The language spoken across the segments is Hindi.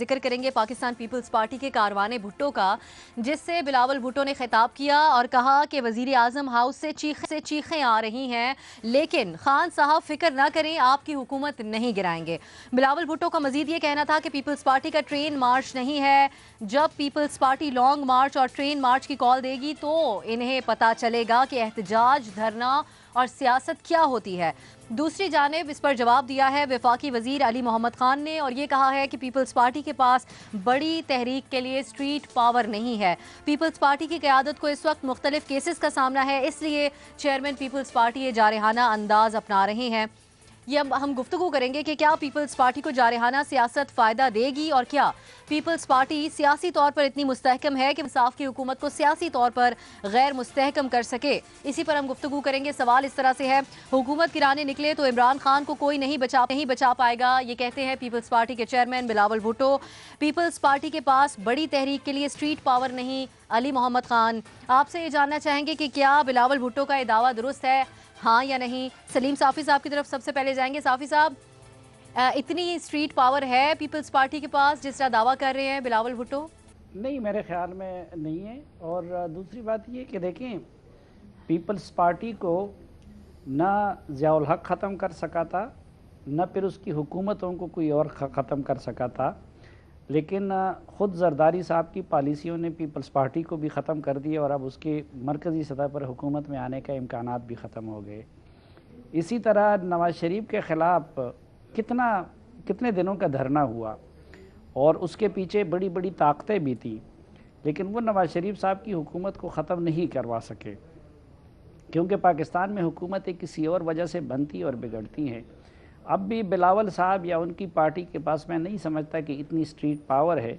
जिक्र करेंगे पाकिस्तान पीपल्स पार्टी के कारवाने भुट्टो का, जिससे बिलावल भुट्टो ने खिताब किया और कहा कि वजीर आजम हाउस से चीखें आ रही हैं, लेकिन खान साहब फिक्र ना करें, आपकी हुकूमत नहीं गिराएंगे। बिलावल भुट्टो का मजीद ये कहना था कि पीपल्स पार्टी का ट्रेन मार्च नहीं है। जब पीपल्स पार्टी लॉन्ग मार्च और ट्रेन मार्च की कॉल देगी तो इन्हें पता चलेगा कि एहतजाज, धरना और सियासत क्या होती है। दूसरी जानिब इस पर जवाब दिया है वफाकी वजीर अली मोहम्मद खान ने और ये कहा है कि पीपल्स पार्टी के पास बड़ी तहरीक के लिए स्ट्रीट पावर नहीं है। पीपल्स पार्टी की क़यादत को इस वक्त मुख्तलिफ केसेस का सामना है, इसलिए चेयरमैन पीपल्स पार्टी ये जारहाना अंदाज अपना रहे हैं। ये हम गुफ्तगू करेंगे कि क्या पीपल्स पार्टी को जारहाना सियासत फ़ायदा देगी और क्या पीपल्स पार्टी सियासी तौर पर इतनी मुस्तहकम है कि इंसाफ की हुकूमत को सियासी तौर पर गैर मुस्तहकम कर सके। इसी पर हम गुफ्तगू करेंगे। सवाल इस तरह से है, हुकूमत गिराने निकले तो इमरान खान को कोई नहीं बचा पाएगा, ये कहते हैं पीपल्स पार्टी के चेयरमैन बिलावल भुट्टो। पीपल्स पार्टी के पास बड़ी तहरीक के लिए स्ट्रीट पावर नहीं, अली मोहम्मद खान। आपसे ये जानना चाहेंगे कि क्या बिलावल भुट्टो का ये दावा दुरुस्त है, हाँ या नहीं। सलीम साफ़ी साहब की तरफ सबसे पहले जाएंगे। साफ़ी साहब, इतनी स्ट्रीट पावर है पीपल्स पार्टी के पास जिस तरह दावा कर रहे हैं बिलावल भुट्टो? नहीं, मेरे ख्याल में नहीं है। और दूसरी बात ये कि देखें, पीपल्स पार्टी को ना ज़ियाउल हक ख़त्म कर सका था, न फिर उसकी हुकूमतों को कोई और ख़त्म कर सका था, लेकिन ख़ुद जरदारी साहब की पॉलिसियों ने पीपल्स पार्टी को भी ख़त्म कर दिया और अब उसके मरकज़ी सतह पर हुकूमत में आने का इम्कानात भी ख़त्म हो गए। इसी तरह नवाज़ शरीफ के ख़िलाफ़ कितने दिनों का धरना हुआ और उसके पीछे बड़ी बड़ी ताकतें भी थी, लेकिन वो नवाज़ शरीफ साहब की हुकूमत को ख़त्म नहीं करवा सके, क्योंकि पाकिस्तान में हुकूमतें किसी और वजह से बनती और बिगड़ती हैं। अब भी बिलावल साहब या उनकी पार्टी के पास मैं नहीं समझता कि इतनी स्ट्रीट पावर है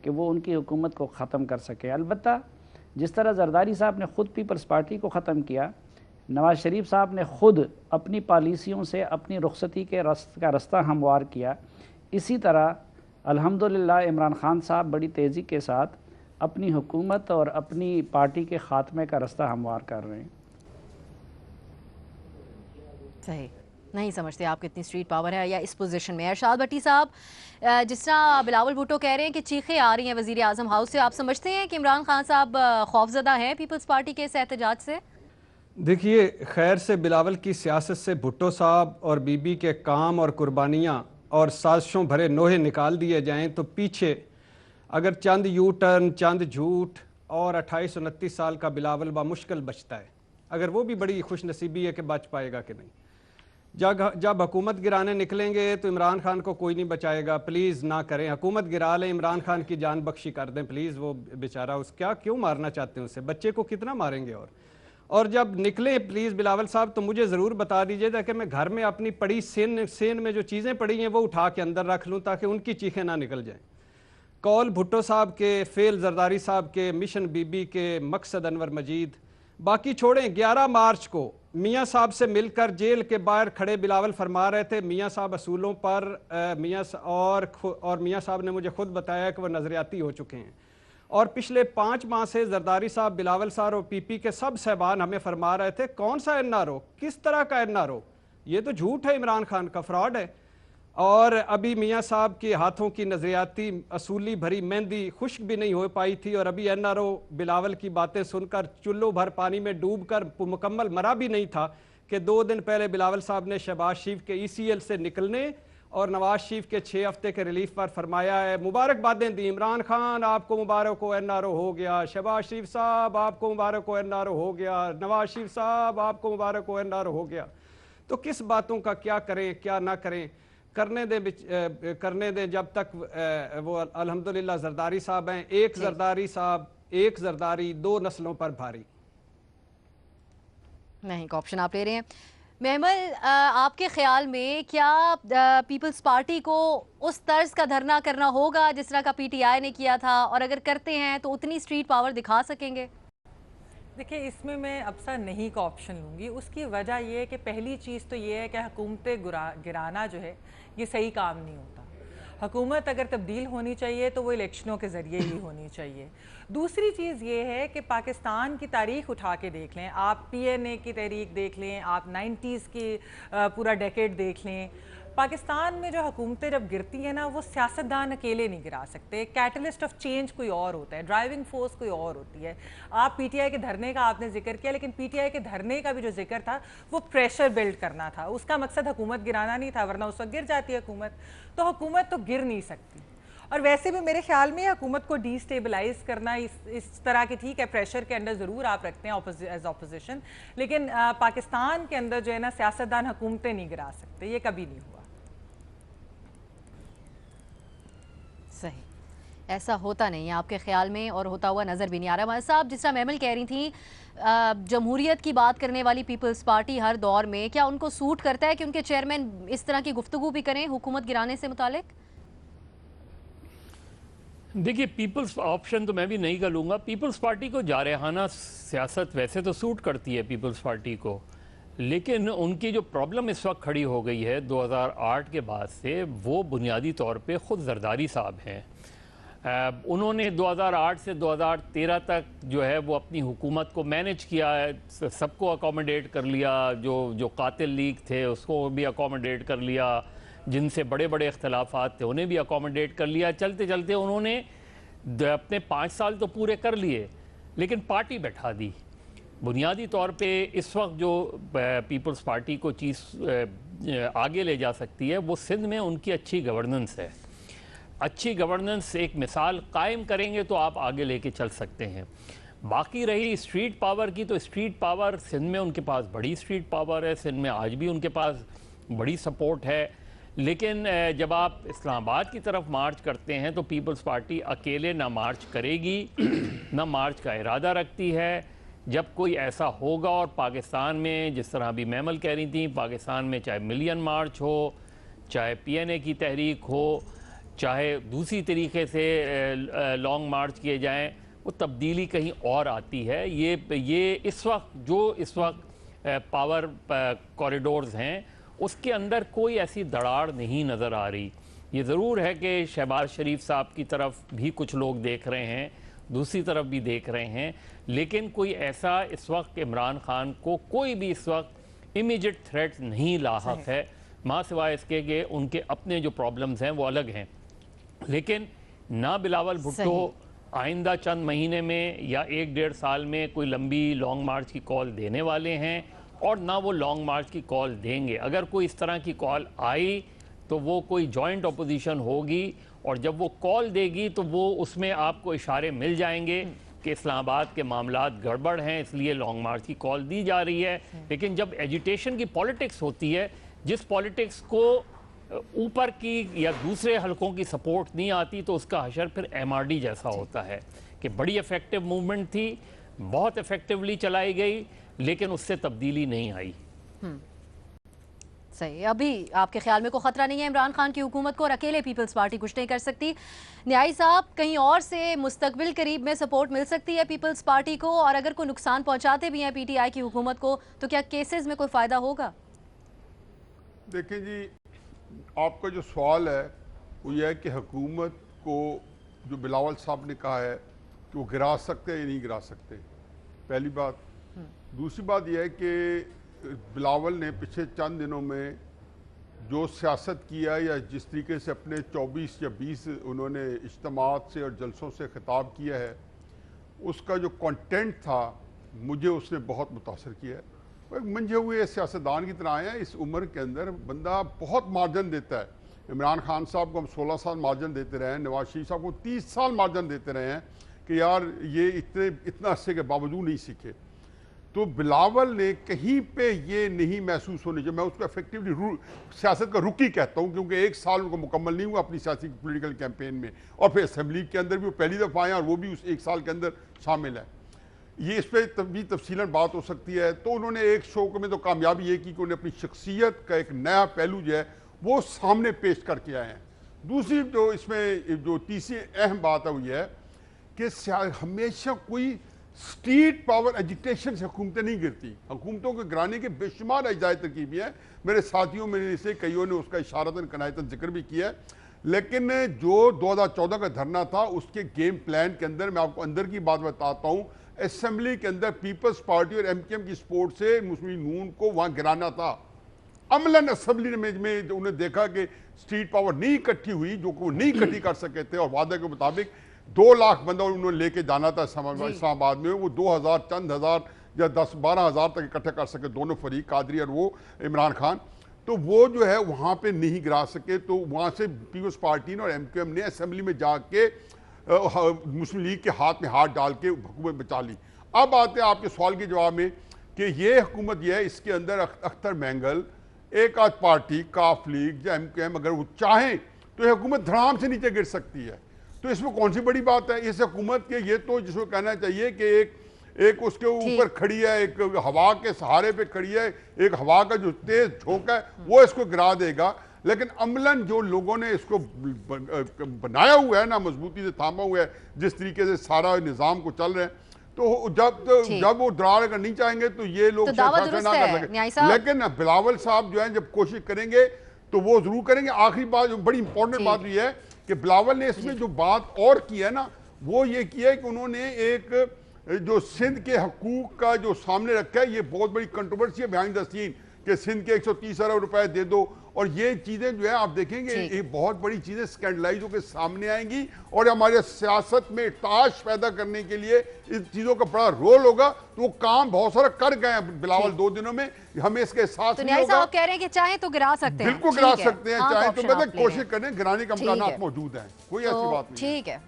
कि वो उनकी हुकूमत को ख़त्म कर सके। अलबत्ता जिस तरह जरदारी साहब ने ख़ुद पीपल्स पार्टी को ख़त्म किया, नवाज़ शरीफ साहब ने ख़ुद अपनी पॉलिसियों से अपनी रुखसती के रास्ता हमवार किया। इसी तरह अल्हम्दुलिल्लाह इमरान खान साहब बड़ी तेज़ी के साथ अपनी हुकूमत और अपनी पार्टी के ख़ात्मे का रास्ता हमवार कर रहे हैं। सही नहीं समझते आप कितनी स्ट्रीट पावर है या इस पोजीशन में। अरशाद भट्टी साहब, जिस तरह बिलावल भुट्टो कह रहे हैं कि चीखें आ रही हैं वज़ीर आज़म हाउस से, आप समझते हैं कि इमरान खान साहब खौफजदा हैं पीपल्स पार्टी के इस एहतजाज से? देखिए, खैर से बिलावल की सियासत से भुट्टो साहब और बीबी के काम और कुर्बानियाँ और साजिशों भरे नोहे निकाल दिए जाएं तो पीछे अगर चंद यू टर्न, चंद झूठ और 28-29 साल का बिलावल बामुश्किल बचता है। अगर वो भी बड़ी खुश नसीबी है कि बच पाएगा कि नहीं। जब हुकूमत गिराने निकलेंगे तो इमरान खान को कोई नहीं बचाएगा। प्लीज़ ना करें, हुकूमत गिरा लें, इमरान खान की जान बख्शी कर दें प्लीज़। वो बेचारा क्या क्यों मारना चाहते हैं उसे, बच्चे को कितना मारेंगे। और जब निकले प्लीज़ बिलावल साहब तो मुझे ज़रूर बता दीजिए ताकि मैं घर में अपनी पड़ी सेन में जो चीज़ें पड़ी हैं वो उठा के अंदर रख लूँ ताकि उनकी चीखें ना निकल जाएं। कौल भुट्टो साहब के, फेल जरदारी साहब के, मिशन बीबी के, मकसद अनवर मजीद, बाकी छोड़ें। 11 मार्च को मियाँ साहब से मिलकर जेल के बाहर खड़े बिलावल फरमा रहे थे मियाँ साहब असूलों पर मियाँ साहब ने मुझे खुद बताया कि वह नज़रियाती हो चुके हैं। और पिछले 5 माह से जरदारी साहब, बिलावल साहब और पीपी के सब सहबान हमें फरमा रहे थे कौन सा एनआरओ, किस तरह का एनआरओ, ये तो झूठ है, इमरान खान का फ्रॉड है। और अभी मियाँ साहब के हाथों की नजरियाती असूली भरी मेहंदी खुश्क भी नहीं हो पाई थी और अभी एनआरओ बिलावल की बातें सुनकर चुल्लू भर पानी में डूबकर मुकम्मल मरा भी नहीं था कि 2 दिन पहले बिलावल साहब ने शहबाज शरीफ के ECL से निकलने और नवाज शरीफ के 6 हफ्ते के रिलीफ पर फरमाया है, मुबारकबादें दी। इमरान खान आपको मुबारक हो, एनआरओ हो गया। शहबाज शरीफ साहब आपको मुबारक हो, एनआरओ हो गया। नवाज शरीफ साहब आपको मुबारक हो, एनआरओ हो गया। तो किस बातों का क्या करें क्या ना करें, करने दें जब तक वो अल्हम्दुलिल्लाह जरदारी साहब हैं। एक जरदारी साहब, एक जरदारी, 2 नस्लों पर भारी। नहीं का ऑप्शन आप ले रहे हैं। महमल, आपके ख्याल में क्या पीपल्स पार्टी को उस तर्ज का धरना करना होगा जिस तरह का PTI ने किया था, और अगर करते हैं तो उतनी स्ट्रीट पावर दिखा सकेंगे? देखिए, इसमें मैं अब्सा नहीं का ऑप्शन लूँगी। उसकी वजह यह है कि पहली चीज़ तो ये है कि हुकूमतें गिराना जो है ये सही काम नहीं होता। हुकूमत अगर तब्दील होनी चाहिए तो वो इलेक्शनों के ज़रिए ही होनी चाहिए। दूसरी चीज़ ये है कि पाकिस्तान की तारीख़ उठा के देख लें, आप PNA की तहरीक देख लें, आप 90s की पूरा डेकेड देख लें, पाकिस्तान में जो हुकूमतें जब गिरती हैं ना, वो सियासतदान अकेले नहीं गिरा सकते। कैटलिस्ट ऑफ चेंज कोई और होता है, ड्राइविंग फोर्स कोई और होती है। आप पीटीआई के धरने का आपने जिक्र किया, लेकिन पीटीआई के धरने का भी जो जिक्र था वो प्रेशर बिल्ड करना था, उसका मकसद हुकूमत गिराना नहीं था, वरना उस वक्त गिर जाती है हुकूमत। तो हुकूमत तो गिर नहीं सकती। और वैसे भी मेरे ख्याल में हुकूमत को डिस्टेबलाइज करना इस तरह की, ठीक है प्रेशर के अंडर ज़रूर आप रखते हैं एज ऑपोजिशन, लेकिन पाकिस्तान के अंदर जो है ना सियासतदान हुकूमतें नहीं गिरा सकते, ये कभी नहीं हुआ। सही, ऐसा होता नहीं है आपके ख्याल में, और होता हुआ नज़र भी नहीं आ रहा। हमारे साहब, जिस तरह महमल कह रही थी, जमहूरियत की बात करने वाली पीपल्स पार्टी हर दौर में, क्या उनको सूट करता है कि उनके चेयरमैन इस तरह की गुफ्तगू भी करें हुकूमत गिराने से मुतालिक? देखिए, पीपल्स ऑप्शन तो मैं भी नहीं करूँगा। पीपल्स पार्टी को जारहाना सियासत वैसे तो सूट करती है पीपल्स पार्टी को, लेकिन उनकी जो प्रॉब्लम इस वक्त खड़ी हो गई है 2008 के बाद से, वो बुनियादी तौर पे ख़ुद जरदारी साहब हैं। उन्होंने 2008 से 2013 तक जो है वो अपनी हुकूमत को मैनेज किया है, सबको अकोमोडेट कर लिया, जो कातिल लीग थे उसको भी अकोमोडेट कर लिया, जिनसे बड़े बड़े इख्तलाफात थे उन्हें भी अकोमोडेट कर लिया। चलते चलते उन्होंने अपने 5 साल तो पूरे कर लिए, लेकिन पार्टी बैठा दी। बुनियादी तौर पे इस वक्त जो पीपल्स पार्टी को चीज़ आगे ले जा सकती है वो सिंध में उनकी अच्छी गवर्नेंस है। अच्छी गवर्नेंस एक मिसाल कायम करेंगे तो आप आगे लेके चल सकते हैं। बाकी रही स्ट्रीट पावर की, तो स्ट्रीट पावर सिंध में उनके पास बड़ी स्ट्रीट पावर है, सिंध में आज भी उनके पास बड़ी सपोर्ट है। लेकिन जब आप इस्लामाबाद की तरफ मार्च करते हैं तो पीपल्स पार्टी अकेले ना मार्च करेगी, ना मार्च का इरादा रखती है। जब कोई ऐसा होगा, और पाकिस्तान में जिस तरह अभी महमल कह रही थी, पाकिस्तान में चाहे मिलियन मार्च हो, चाहे पीएनए की तहरीक हो, चाहे दूसरी तरीके से लॉन्ग मार्च किए जाएं, वो तब्दीली कहीं और आती है। ये इस वक्त पावर कॉरिडोर्स हैं, उसके अंदर कोई ऐसी दरार नहीं नज़र आ रही। ये ज़रूर है कि शहबाज शरीफ साहब की तरफ भी कुछ लोग देख रहे हैं, दूसरी तरफ भी देख रहे हैं, लेकिन कोई ऐसा इस वक्त इमरान खान को कोई भी इस वक्त इमीडिएट थ्रेट नहीं लाहक है, माँ सिवाय इसके कि उनके अपने जो प्रॉब्लम्स हैं वो अलग हैं। लेकिन ना बिलावल भुट्टो आइंदा चंद महीने में या 1-1.5 साल में कोई लंबी लॉन्ग मार्च की कॉल देने वाले हैं, और ना वो लॉन्ग मार्च की कॉल देंगे। अगर कोई इस तरह की कॉल आई तो वो कोई जॉइंट अपोजिशन होगी, और जब वो कॉल देगी तो वो उसमें आपको इशारे मिल जाएंगे कि इस्लामाबाद के मामलात गड़बड़ हैं, इसलिए लॉन्ग मार्च की कॉल दी जा रही है। लेकिन जब एजिटेशन की पॉलिटिक्स होती है, जिस पॉलिटिक्स को ऊपर की या दूसरे हलकों की सपोर्ट नहीं आती, तो उसका हशर फिर एमआरडी जैसा होता है कि बड़ी इफेक्टिव मूवमेंट थी, बहुत इफेक्टिवली चलाई गई, लेकिन उससे तब्दीली नहीं आई। सही, अभी आपके ख्याल में कोई खतरा नहीं है इमरान खान की हुकूमत को, और अकेले पीपल्स पार्टी कुछ नहीं कर सकती? न्याई साहब, कहीं और से मुस्तकबिल करीब में सपोर्ट मिल सकती है पीपल्स पार्टी को, और अगर कोई नुकसान पहुंचाते भी हैं पीटीआई की हुकूमत को, तो क्या केसेस में कोई फ़ायदा होगा? देखें जी, आपका जो सवाल है वो यह है कि हुकूमत को, जो बिलावल साहब ने कहा है कि वो गिरा सकते हैं या नहीं गिरा सकते, पहली बात। दूसरी बात यह है कि बिलावल ने पिछले चंद दिनों में जो सियासत किया, या जिस तरीके से अपने 24 या 20 उन्होंने इज्तिमात से और जलसों से खिताब किया है, उसका जो कंटेंट था मुझे उसने बहुत मुतासर किया है। वो एक मंझे हुए सियासतदान की तरह आए हैं। इस उम्र के अंदर बंदा बहुत मार्जिन देता है। इमरान खान साहब को हम 16 साल मार्जिन देते रहे हैं, नवाज शरीफ साहब को 30 साल मार्जिन देते रहे हैं कि यार ये इतना अरसे के बावजूद नहीं सीखे। तो बिलावल ने कहीं पे ये नहीं महसूस होने चाहिए, मैं उसको इफेक्टिवली सियासत का रुकी कहता हूँ, क्योंकि 1 साल उनको मुकम्मल नहीं हुआ अपनी सियासी पॉलिटिकल कैंपेन में, और फिर असम्बली के अंदर भी वो पहली दफ़ा आए और वो भी उस 1 साल के अंदर शामिल है। ये इस पर भी तफसीलन बात हो सकती है। तो उन्होंने एक शो में तो कामयाबी ये की कि उन्होंने अपनी शख्सियत का एक नया पहलू जो है वो सामने पेश करके आए हैं। दूसरी जो इसमें जो तीसरी अहम बात है वो ये है कि हमेशा कोई स्ट्रीट पावर एजिटेशन से हुकूमतें नहीं गिरती। हुकूमतों के गिराने के बेशुमार अजायत तरकीबें हैं, मेरे साथियों में से कईयों ने उसका इशारतन कनायतन जिक्र भी किया है। लेकिन जो 2014 का धरना था उसके गेम प्लान के अंदर मैं आपको अंदर की बात बताता हूँ। असेंबली के अंदर पीपल्स पार्टी और एमकेएम की सपोर्ट से मुस्लिम नून को वहाँ गिराना था, अमलन असेंबली में उन्हें देखा कि स्ट्रीट पावर नहीं इकट्ठी हुई, जो वो नहीं इकट्ठी कर सके थे, और वादे के मुताबिक 2 लाख बंदा उन्होंने लेके जाना था इस्लामाबाद में, वो 2000 चंद हजार या 10-12 हजार तक इकट्ठे कर सके दोनों फरीक, कादरी और वो इमरान खान, तो वो जो है वहाँ पे नहीं गिरा सके। तो वहाँ से पीपल्स पार्टी ने और MQM ने असेंबली में जाके मुस्लिम लीग के हाथ में हाथ डाल के हुकूमत बचा ली। अब आते हैं आपके सवाल के जवाब में कि ये हुकूमत ये है, इसके अंदर अख्तर मैंगल, एक आध पार्टी काफ लीग या MQM अगर वो चाहें तो ये हुकूमत धड़ाम से नीचे गिर सकती है। तो इसमें कौन सी बड़ी बात है इस हुकूमत के? ये तो जिसको कहना चाहिए कि एक उसके ऊपर खड़ी है, एक हवा के सहारे पे खड़ी है, एक हवा का जो तेज झोंका है वो इसको गिरा देगा। लेकिन अमलन जो लोगों ने इसको बनाया हुआ है ना, मजबूती से थामा हुआ है, जिस तरीके से सारा निज़ाम को चल रहे हैं, तो जब वो दरार अगर नहीं चाहेंगे तो ये लोग तो ना कर सके। लेकिन बिलावल साहब जो है जब कोशिश करेंगे तो वो जरूर करेंगे। आखिरी बात जो बड़ी इंपॉर्टेंट बात ये है कि बिलावल ने इसमें जो बात और की है ना, वो ये किया है कि उन्होंने एक जो सिंध के हकूक का जो सामने रखा है, ये बहुत बड़ी कंट्रोवर्सी है बिहाइंड द सीन कि सिंध के 130 अरब रुपए दे दो, और ये चीजें जो है आप देखेंगे ये बहुत बड़ी चीजें स्कैंडलाइज होकर सामने आएंगी और हमारे सियासत में ताश पैदा करने के लिए इन चीजों का बड़ा रोल होगा। तो वो काम बहुत सारा कर गए हैं बिलावल 2 दिनों में, हमें इसके साथ तो न्याय साहब कह रहे हैं कि चाहे तो गिरा सकते हैं, बिल्कुल गिरा सकते हैं, चाहे तो मतलब कोशिश करें, गिराने का इम्कानात मौजूद है, कोई ऐसी बात नहीं। ठीक है।